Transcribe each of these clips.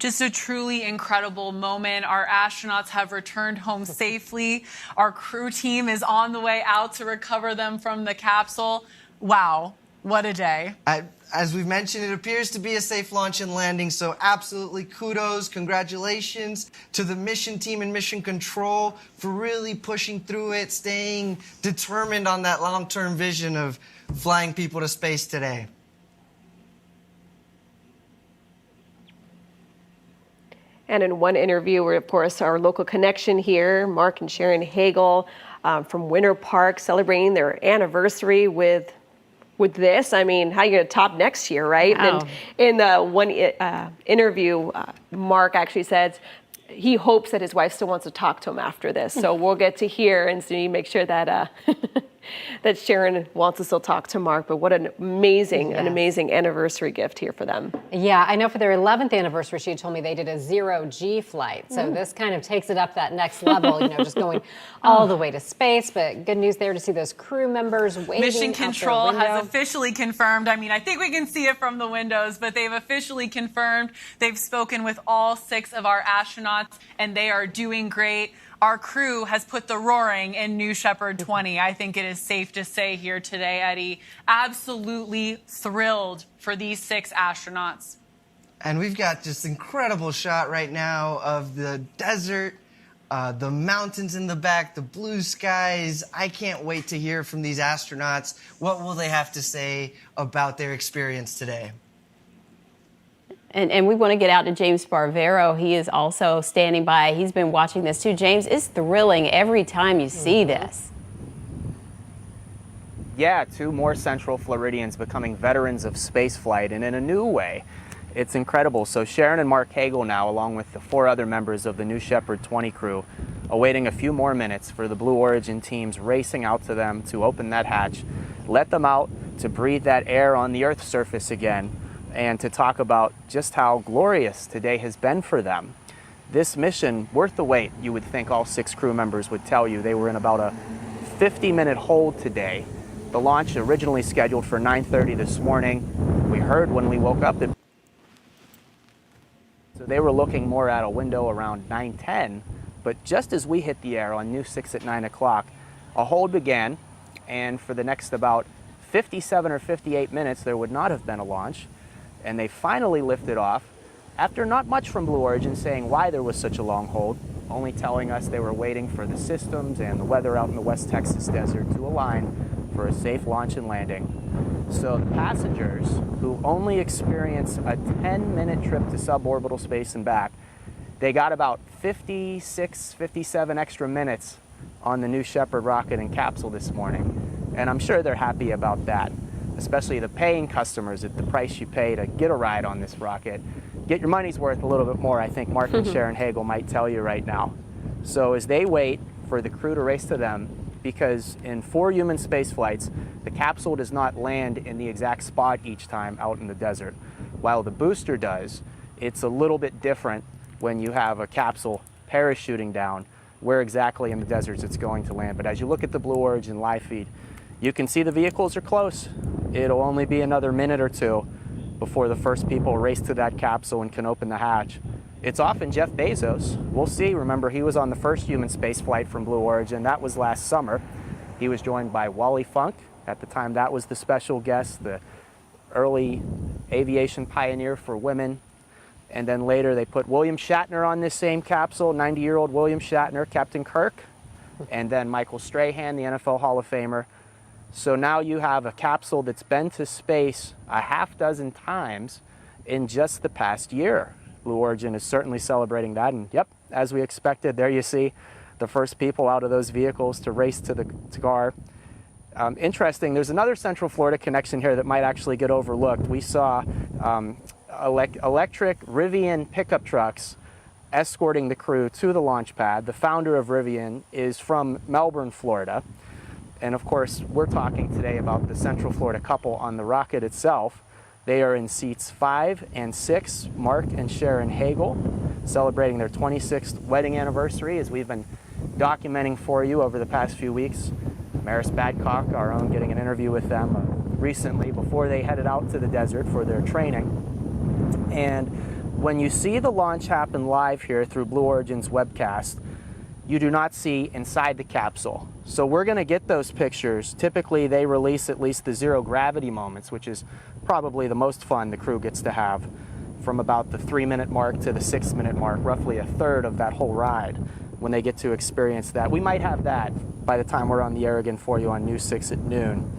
Just a truly incredible moment. Our astronauts have returned home safely. Our crew team is on the way out to recover them from the capsule. Wow, what a day. As we've mentioned, it appears to be a safe launch and landing, so absolutely kudos, congratulations to the mission team and mission control for really pushing through it, staying determined on that long-term vision of flying people to space today. And in one interview, of course, our local connection here, Mark and Sharon Hagel from Winter Park, celebrating their anniversary with this. I mean, how are you going to top next year, right? Wow. And in the one interview, Mark actually said he hopes that his wife still wants to talk to him after this. So we'll get to hear and see, make sure that that Sharon wants to still talk to Mark. But what an amazing anniversary gift here for them. Yeah, I know for their 11th anniversary, she told me they did a 0G flight. So this kind of takes it up that next level, you know, just going all the way to space. But good news there to see those crew members waiting. Mission Control has officially confirmed. I mean, I think we can see it from the windows, but they've officially confirmed. They've spoken with all 6 of our astronauts, and they are doing great. Our crew has put the roaring in New Shepard 20. I think it is safe to say here today, Eddie, absolutely thrilled for these 6 astronauts. And we've got this incredible shot right now of the desert, the mountains in the back, the blue skies. I can't wait to hear from these astronauts. What will they have to say about their experience today? And we want to get out to James Barbero. He is also standing by. He's been watching this too. James, it's thrilling every time you see this. Yeah, 2 more Central Floridians becoming veterans of spaceflight, and in a new way. It's incredible. So Sharon and Mark Hagel now, along with the 4 other members of the New Shepard 20 crew, awaiting a few more minutes for the Blue Origin teams racing out to them to open that hatch, let them out to breathe that air on the Earth's surface again, and to talk about just how glorious today has been for them. This mission, worth the wait, you would think all 6 crew members would tell you. They were in about a 50-minute hold today. The launch originally scheduled for 9:30 this morning. We heard when we woke up that so they were looking more at a window around 9:10, but just as we hit the air on New 6 at 9 o'clock, a hold began, and for the next about 57 or 58 minutes, there would not have been a launch. And they finally lifted off after not much from Blue Origin saying why there was such a long hold, only telling us they were waiting for the systems and the weather out in the West Texas desert to align for a safe launch and landing. So the passengers, who only experience a 10-minute trip to suborbital space and back, they got about 56, 57 extra minutes on the New Shepard rocket and capsule this morning. And I'm sure they're happy about that, especially the paying customers at the price you pay to get a ride on this rocket. Get your money's worth a little bit more, I think Mark and Sharon Hagel might tell you right now. So as they wait for the crew to race to them, because in 4 human space flights, the capsule does not land in the exact spot each time out in the desert. While the booster does, it's a little bit different when you have a capsule parachuting down where exactly in the deserts it's going to land. But as you look at the Blue Origin live feed, you can see the vehicles are close. It'll only be another minute or 2 before the first people race to that capsule and can open the hatch. It's often Jeff Bezos. We'll see. Remember, he was on the first human space flight from Blue Origin. That was last summer. He was joined by Wally Funk. At the time, that was the special guest, the early aviation pioneer for women. And then later, they put William Shatner on this same capsule, 90-year-old William Shatner, Captain Kirk, and then Michael Strahan, the NFL Hall of Famer. So now you have a capsule that's been to space a half dozen times in just the past year. Blue Origin is certainly celebrating that, and yep, as we expected, there you see the first people out of those vehicles to race to the car. Interesting, there's another Central Florida connection here that might actually get overlooked. We saw electric Rivian pickup trucks escorting the crew to the launch pad. The founder of Rivian is from Melbourne, Florida. And of course, we're talking today about the Central Florida couple on the rocket itself. They are in seats 5 and 6, Mark and Sharon Hagel, celebrating their 26th wedding anniversary, as we've been documenting for you over the past few weeks. Maris Badcock, our own, getting an interview with them recently before they headed out to the desert for their training. And when you see the launch happen live here through Blue Origin's webcast, you do not see inside the capsule. So we're going to get those pictures. Typically, they release at least the zero gravity moments, which is probably the most fun the crew gets to have, from about the 3-minute mark to the 6-minute mark, roughly a third of that whole ride when they get to experience that. We might have that by the time we're on the air again for you on News 6 at noon.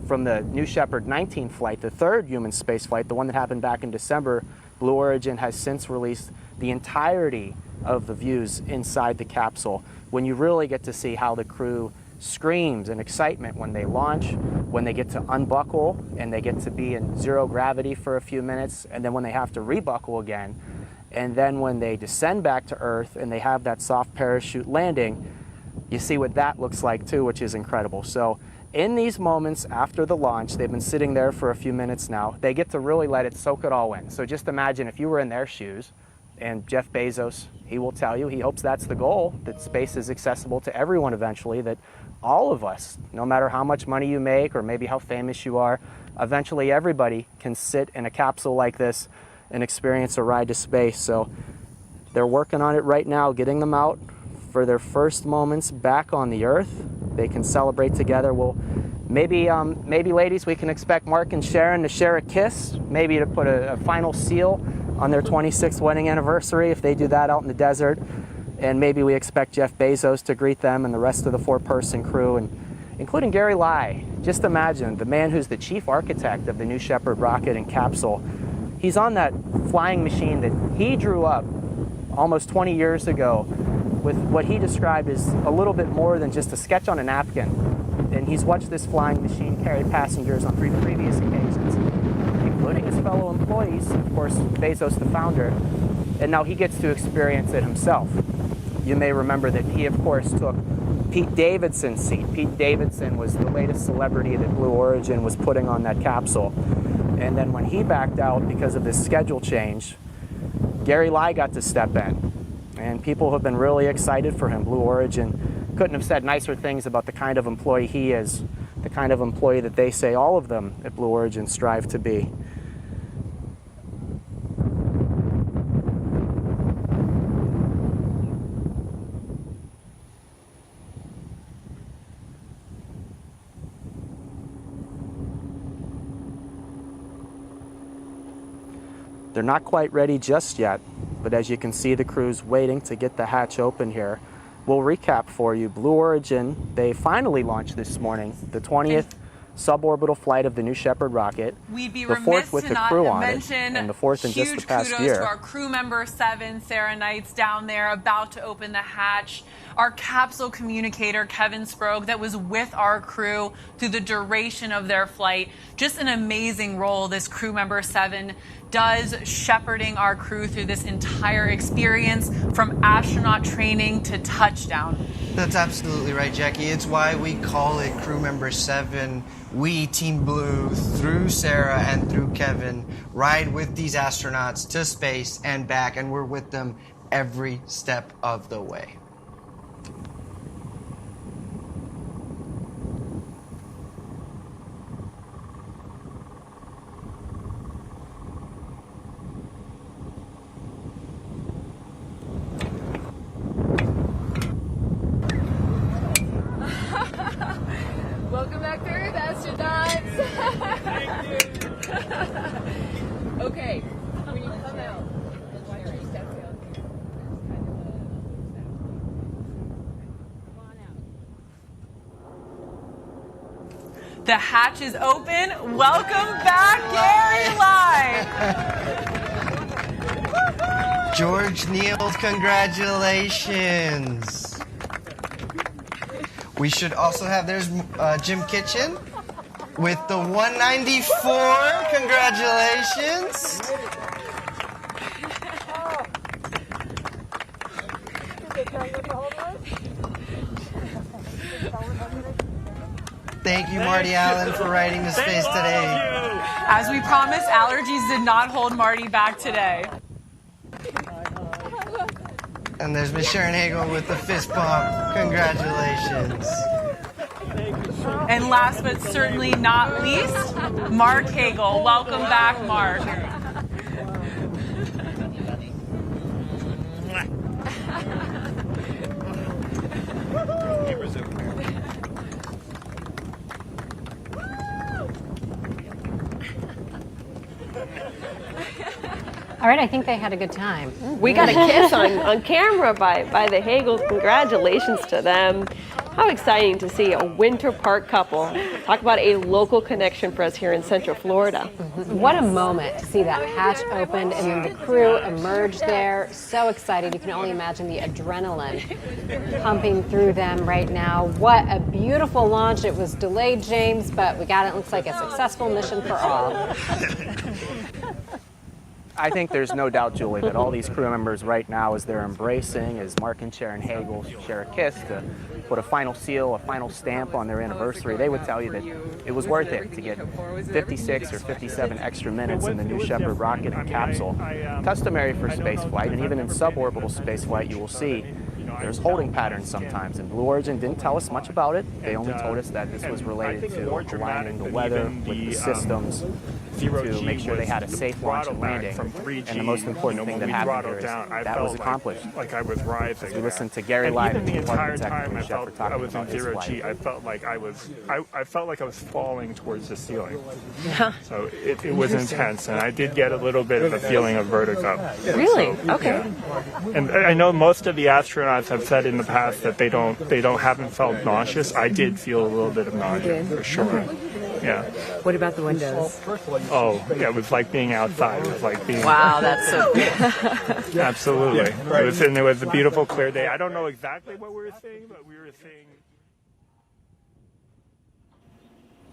From the New Shepard 19 flight, the third human space flight, the one that happened back in December, Blue Origin has since released the entirety of the views inside the capsule, when you really get to see how the crew screams in excitement when they launch, when they get to unbuckle and they get to be in zero gravity for a few minutes, and then when they have to rebuckle again, and then when they descend back to Earth and they have that soft parachute landing, you see what that looks like too, which is incredible. So in these moments after the launch, they've been sitting there for a few minutes now, they get to really let it soak it all in. So just imagine if you were in their shoes, and Jeff Bezos, he will tell you, he hopes that's the goal, that space is accessible to everyone eventually, that all of us, no matter how much money you make or maybe how famous you are, eventually everybody can sit in a capsule like this and experience a ride to space. So they're working on it right now, getting them out for their first moments back on the Earth. They can celebrate together. Well, maybe ladies, we can expect Mark and Sharon to share a kiss, maybe to put a final seal on their 26th wedding anniversary if they do that out in the desert. And maybe we expect Jeff Bezos to greet them and the rest of the 4-person crew, and including Gary Lai. Just imagine, the man who's the chief architect of the New Shepard rocket and capsule. He's on that flying machine that he drew up almost 20 years ago with what he described as a little bit more than just a sketch on a napkin. And he's watched this flying machine carry passengers on 3 previous occasions, including his fellow employees, of course, Bezos, the founder, and now he gets to experience it himself. You may remember that he, of course, took Pete Davidson's seat. Pete Davidson was the latest celebrity that Blue Origin was putting on that capsule. And then when he backed out because of this schedule change, Gary Lai got to step in. And people have been really excited for him. Blue Origin couldn't have said nicer things about the kind of employee he is, the kind of employee that they say all of them at Blue Origin strive to be. They're not quite ready just yet, but as you can see, the crew's waiting to get the hatch open here. We'll recap for you. Blue Origin, they finally launched this morning, the 20th suborbital flight of the New Shepard rocket. We'd be the remiss fourth with to the not crew on it, mention and the fourth in just the past huge year. kudos to our crew member 7, Sarah Knights, down there about to open the hatch. Our capsule communicator, Kevin Sprague, that was with our crew through the duration of their flight. Just an amazing role this crew member 7 does, shepherding our crew through this entire experience from astronaut training to touchdown. That's absolutely right, Jackie. It's why we call it Crew Member 7. We, Team Blue, through Sarah and through Kevin, ride with these astronauts to space and back, and we're with them every step of the way. Welcome back to Earth, astronauts! Okay, when you come out, The hatch is open. Welcome back, Gary Lai. George Neal, congratulations. We should also have, there's Jim Kitchen with the 194. Congratulations. Thank you, Marty Allen, for writing the space today. As we promised, allergies did not hold Marty back today. And there's Miss Sharon Hagel with the fist bump. Congratulations. And last but certainly not least, Mark Hagel. Welcome back, Mark. All right, I think they had a good time. We got a kiss on camera by the Hagels. Congratulations to them. How exciting to see a Winter Park couple. Talk about a local connection for us here in Central Florida. What a moment to see that hatch opened and then the crew emerged there. So excited. You can only imagine the adrenaline pumping through them right now. What a beautiful launch. It was delayed, James, but we got it. Looks like a successful mission for all. I think there's no doubt, Julie, that all these crew members right now, as they're embracing, as Mark and Sharon Hagel share a kiss to put a final seal, a final stamp on their anniversary, they would tell you that it was worth it to get 56 or 57 extra minutes in the New Shepard rocket and capsule. Customary for spaceflight, and even in suborbital spaceflight, you will see there's holding patterns sometimes, and Blue Origin didn't tell us much about it. They only told us that this was related to aligning the weather with the systems to make sure they had a safe launch and landing. And the most important thing that happened here is that was accomplished. Like I was rising. As we listened to Gary Lyden, the entire time I was in zero G, I felt like I was falling towards the ceiling. Yeah. So it was intense, and I did get a little bit of a feeling of vertigo. Really? So, okay. Yeah. And I know most of the astronauts have said in the past that they haven't felt nauseous. I did feel a little bit of nausea for sure. Yeah. What about the windows? Oh, yeah, it was like being outside. It was like being. Wow, that's so good. Absolutely. It was a beautiful, clear day. I don't know exactly what we were seeing, but we were seeing.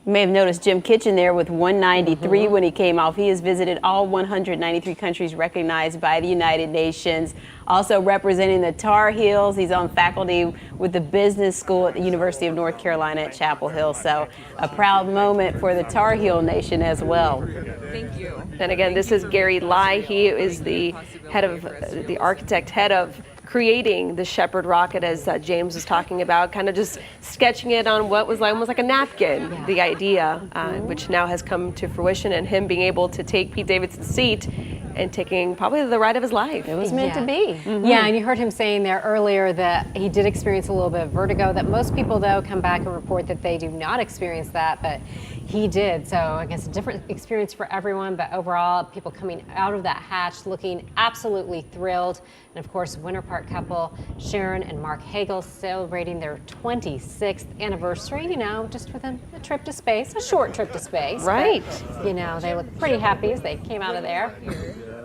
You may have noticed Jim Kitchen there with 193 when he came off. He has visited all 193 countries recognized by the United Nations. Also representing the Tar Heels. He's on faculty with the business school at the University of North Carolina at Chapel Hill. So a proud moment for the Tar Heel Nation as well. Thank you. And again, this is Gary Lai. He is the head of the architect, head of creating the Shepard rocket, as James was talking about, kind of just sketching it on what was like, almost like a napkin, the idea, which now has come to fruition, and him being able to take Pete Davidson's seat and taking probably the ride of his life. It was meant to be. Yeah, and you heard him saying there earlier that he did experience a little bit of vertigo, that most people, though, come back and report that they do not experience that, but he did. So I guess a different experience for everyone, but overall, people coming out of that hatch looking absolutely thrilled. And of course, Winter Park couple Sharon and Mark Hagel celebrating their 26th anniversary, you know, just with a trip to space, a short trip to space. Right. But, you know, they look pretty happy as they came out of there.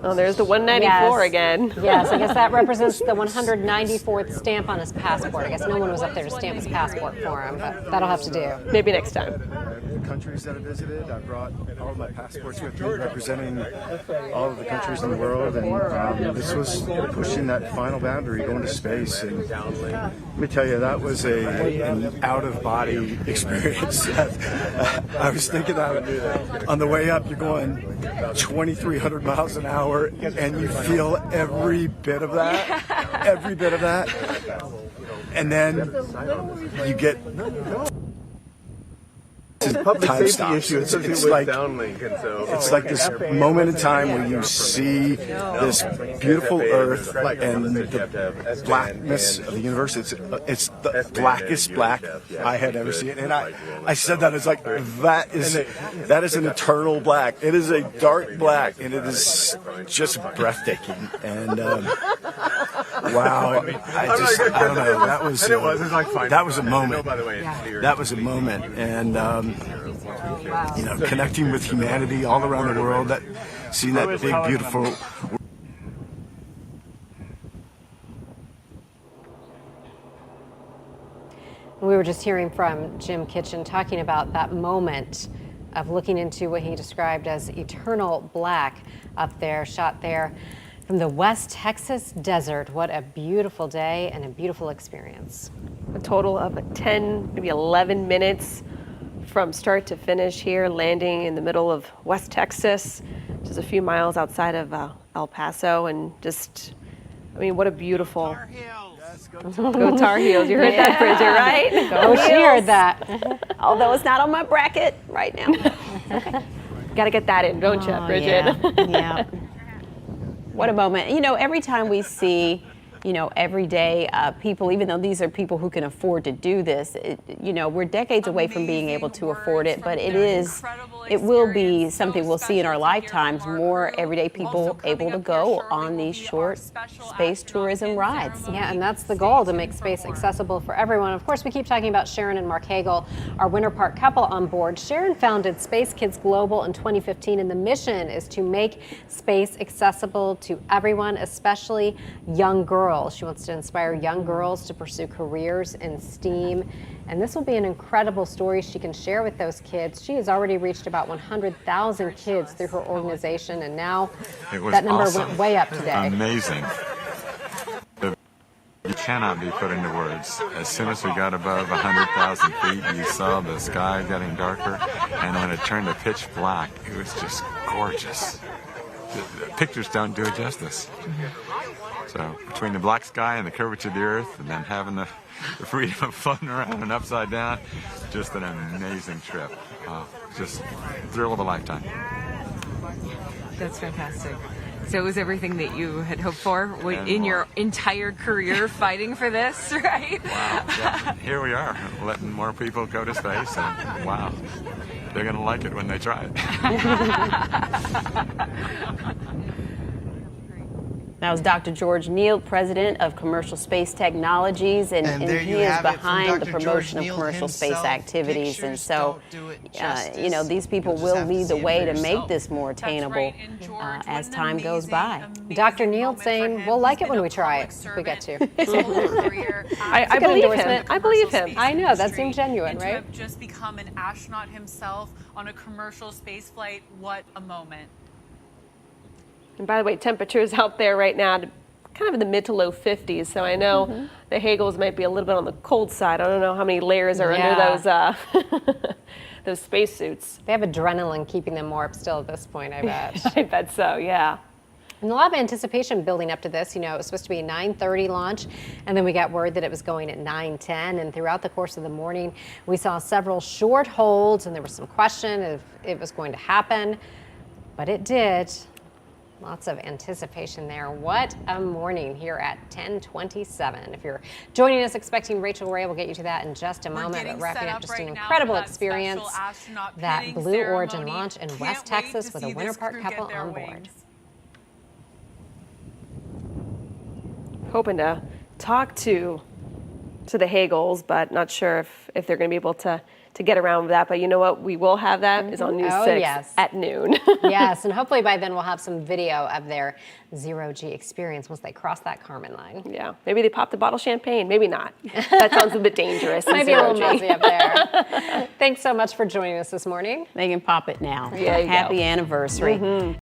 Oh, there's the 194 again. Yes, I guess that represents the 194th stamp on his passport. I guess no one was up there to stamp his passport for him, but that'll have to do. Maybe next time. The countries that I visited, I brought all of my passports with me, representing all of the countries in the world, and this was pushing that final boundary, going to space. And let me tell you, that was an out-of-body experience. I was thinking that on the way up, you're going 2,300 miles an hour, and you feel every bit of that, and then you get public time safety stops. issue. It's like downlink, and so it's like this moment in time where you see this beautiful Earth and the blackness of the universe. It's the blackest black I had ever seen, and I said that it's like that is an eternal black. It is a dark black, and it is just breathtaking. And wow, I don't know. That was a moment. That was a moment, and. You know, connecting with humanity all around the world, seeing that big, beautiful. We were just hearing from Jim Kitchen talking about that moment of looking into what he described as eternal black up there, shot there from the West Texas desert. What a beautiful day and a beautiful experience. A total of 10, maybe 11 minutes from start to finish here, landing in the middle of West Texas, just a few miles outside of El Paso, and just, I mean, what a beautiful. Tar Heels. Go Tar Heels. You heard that, Bridget, right? Go she heard that. Although it's not on my bracket right now. Got to get that in, don't you, Bridget? Yeah. What a moment. You know, every time we see you know, everyday people, even though these are people who can afford to do this, you know, we're decades away from being able to afford it, but it will be something we'll see in our lifetimes, more everyday people able to go on these short space tourism rides. Yeah, and that's the goal, to make space accessible for everyone. Of course, we keep talking about Sharon and Mark Hagel, our Winter Park couple on board. Sharon founded Space Kids Global in 2015, and the mission is to make space accessible to everyone, especially young girls. She wants to inspire young girls to pursue careers in STEAM. And this will be an incredible story she can share with those kids. She has already reached about 100,000 kids through her organization, and now that number went way up today. Amazing. You cannot be put into words. As soon as we got above 100,000 feet, you saw the sky getting darker, and when it turned to pitch black, it was just gorgeous. The pictures don't do it justice. So between the black sky and the curvature of the earth, and then having the freedom of floating around and upside down, just an amazing trip. Just thrill of a lifetime. That's fantastic. So it was everything that you had hoped for in your entire career fighting for this, right? Wow. Yeah. Here we are, letting more people go to space, and wow, they're going to like it when they try it. That was Dr. George Neal, president of Commercial Space Technologies, and he is behind the promotion of commercial space activities. And so, you know, these people will lead the way to make this more attainable as time goes by. Dr. Neal saying, we'll like it when we try it, if we get to. I believe him. I believe him. I know, that seems genuine, right? To have just become an astronaut himself on a commercial space flight, what a moment. And by the way, temperatures out there right now, kind of in the mid to low 50s. So I know the Hagels might be a little bit on the cold side. I don't know how many layers are under those spacesuits. They have adrenaline keeping them warm still at this point, I bet. I bet so, yeah. And a lot of anticipation building up to this. You know, it was supposed to be a 9:30 launch, and then we got word that it was going at 9:10. And throughout the course of the morning, we saw several short holds, and there was some question if it was going to happen, but it did. Lots of anticipation there. What a morning here at 10:27. If you're joining us expecting Rachel Ray, we'll get you to that in just a moment. But wrapping up just an incredible experience. That Blue Origin launch in West Texas with a Winter Park couple on board. Hoping to talk to the Hagels, but not sure if they're going to be able to get around with that. But you know what? We will have that is on News 6 at noon. Yes, and hopefully by then we'll have some video of their zero-G experience once they cross that Kármán line. Yeah, maybe they popped a bottle of champagne. Maybe not. That sounds a bit dangerous. Might be a little muzzy up there. Thanks so much for joining us this morning. They can pop it now. Yeah, Happy anniversary.